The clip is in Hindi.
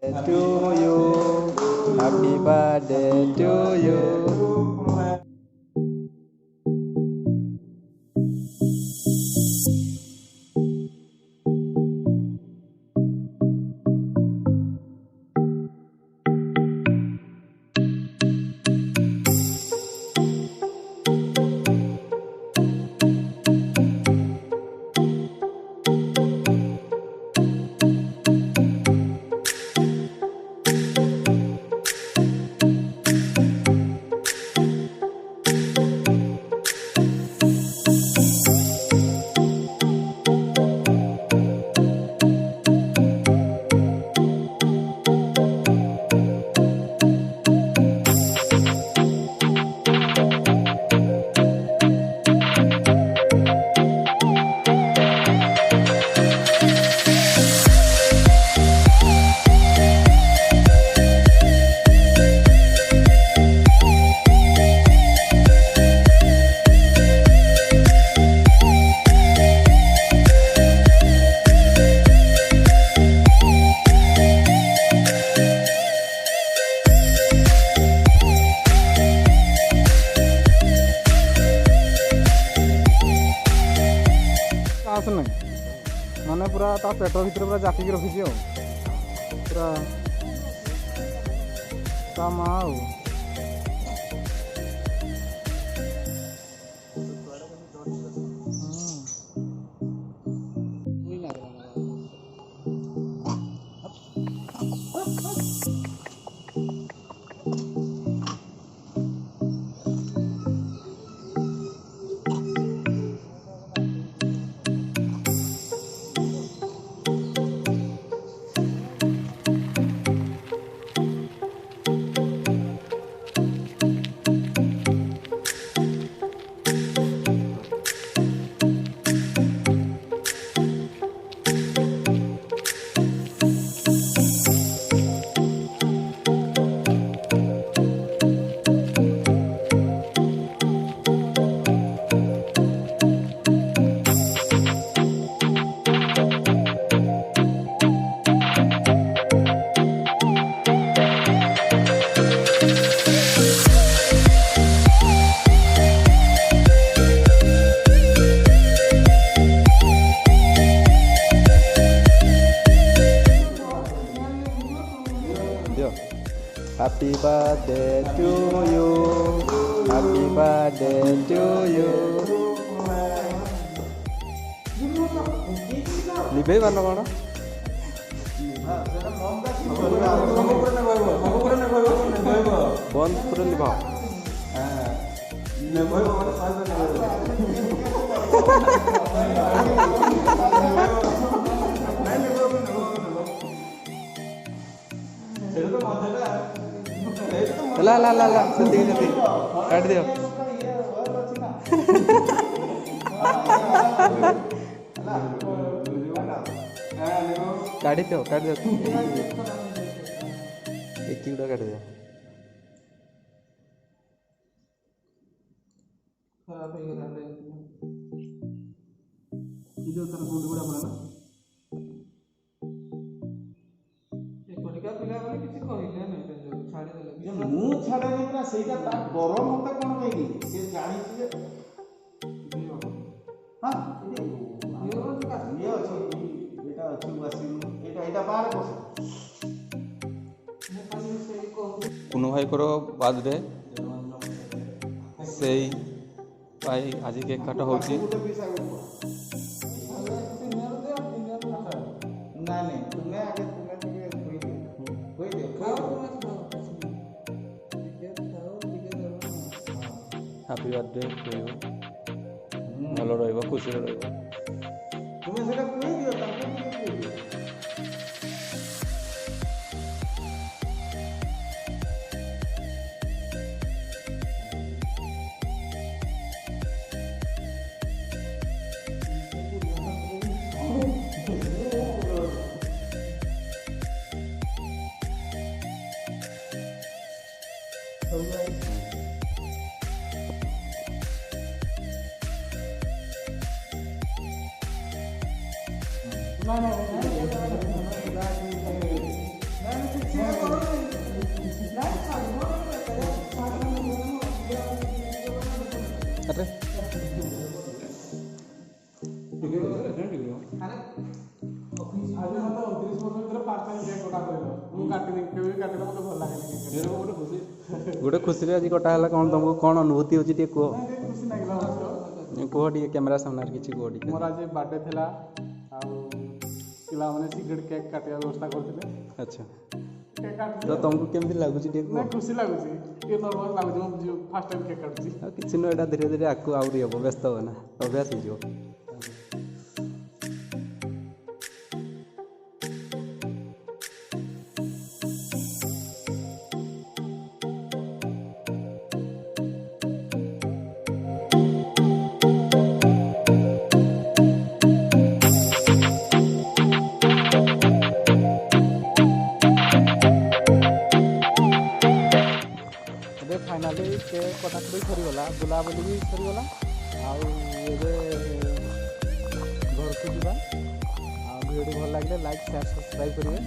To you, happy birthday to you. माने पूरा ता पेट भीतर पूरा जाकिक रखी पूरा ता माँ Happy birthday to you. Happy birthday to you. Libe mana mana? Bond pura liba. ला ला ला ला जल्दी जल्दी काट दियो काट दियो एक किलो काट दियो खराब हो गया रे इधर तर गुड गुड पड़ा ना एक कोटिका पिला वाले किसी कहले नहीं छाड़ी देले मु छाड़े ना सेटा ता गरम होता कोन कहि से जानि जे हां ये अछि एटा अछि वासी एटा बाहर बस कुनु भाई करो बर्थडे सेई भाई आज केक काटा होची नहीं तुम्हें आगे कोई देखो हैप्पी बर्थडे टू यू भलो रहइबो खुशी रहइबो तुम्हें सेटा कोई दियो ताको କଥା କହିଲ ମୁଁ କାଟିନି କେବେ କାଟିଲେ ମୋତେ ଭଲ ଲାଗେନି गोटे खुशी आज कटाला कौन तुमको कौन अनुभूति होची टे को ଖୁସି ଲାଗିଲା ମୋତେ कह टे कैमरा सामने किसी कह टे ମୋର ଆଜି ବାର୍ଥଡେ ଥିଲା ଆଉ ପିଲାମାନେ ସିକ୍ରେଟ୍ କେକ୍ କାଟିବା ବ୍ୟବସ୍ଥା କରିଥିଲେ अच्छा କେକ୍ କାଟିଲେ तो तुमको केमती लगुची टे को ନାଇଁ ଖୁସି ଲାଗୁଛି ଟିକେ ନର୍ଭସ୍ ଲାଗୁଛି ମୁଁ ଫାର୍ଷ୍ଟ ଟାଇମ୍ କେକ୍ କାଟୁଛି किसी न एटा धीरे धीरे आगू आउरी हम व्यस्त हो ना अभ्यास हो फाइनाली केक कटाकटी सरीगला बुलाबुली भी सरीगला आगे घर को जावा भिडियो भल लगे लाइक शेयर सब्सक्राइब करेंगे।